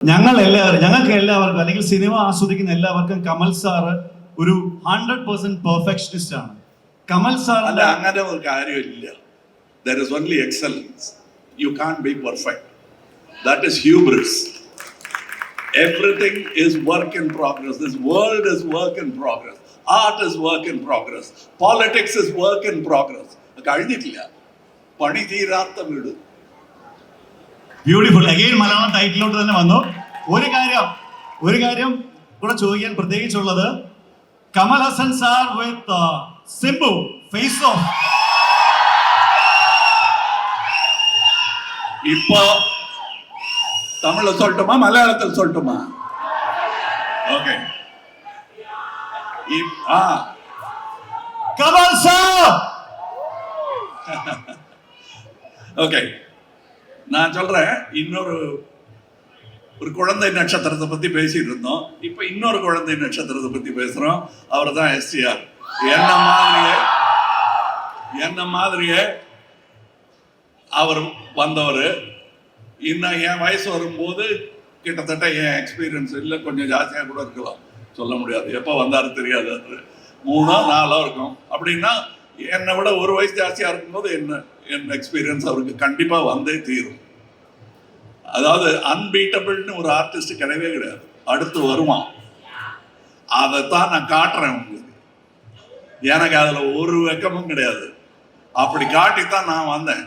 ഞങ്ങൾക്ക് എല്ലാവർക്കും അല്ലെങ്കിൽ സിനിമ ആസ്വദിക്കുന്ന എല്ലാവർക്കും കമൽ സാറ് ഒരു 100% പെർഫെക്ഷനിസ്റ്റ് ആണ്. കമൽ സാർ അല്ല, അങ്ങനെ ഒരു കാര്യമില്ല. There is only excellence. You can't be perfect. That is hubris. Everything is work in progress. This world is work in progress. Art is work in progress. Politics is work in progress. കഴിഞ്ഞിട്ടില്ല, പണി തീരാത്ത വീട്. Beautiful. Again Malayalam ടൈറ്റിലോട്ട് തന്നെ വന്നു. ഒരു കാര്യം കൂടെ ചോദിക്കാൻ പ്രത്യേകിച്ചുള്ളത്, Kamal Haasan sir with Simbu face off. இப்போ தமிழ்ல சொல்லட்டுமா மலையாளத்தில் சொல்லட்டுமா? ஓகே. கமல் சார். ஓகே, நான் சொல்றேன். ஒரு குழந்தை நட்சத்திரத்தை பத்தி பேசிட்டு இருந்தோம். இப்ப இன்னொரு குழந்தை நட்சத்திரத்தை பத்தி பேசுறோம். அவர் தான் எஸ்டிஆர். என்ன மாதிரியே அவர் வந்தவர். இன்னும் என் வயசு வரும்போது கிட்டத்தட்ட என் எக்ஸ்பீரியன்ஸ் இல்லை, கொஞ்சம் ஜாஸ்தியாக கூட இருக்கலாம், சொல்ல முடியாது. எப்போ வந்தாரு தெரியாது. 3 or 4 இருக்கும். அப்படின்னா என்னை விட ஒரு வயசு ஜாஸ்தியாக இருக்கும்போது என் எக்ஸ்பீரியன்ஸ் அவருக்கு கண்டிப்பாக வந்தே தீரும். அதாவது அன்பீட்டபிள்னு ஒரு ஆர்டிஸ்ட் கிடையவே கிடையாது. அடுத்து வருவான். அதைத்தான் நான் காட்டுறேன் உங்களுக்கு. எனக்கு அதில் ஒரு வெக்கமும் கிடையாது. அப்படி காட்டித்தான் நான் வந்தேன்.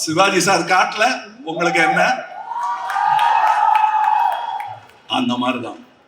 சிவாஜி சார் காட்டல, உங்களுக்கு என்ன? அந்த மாதிரிதான்.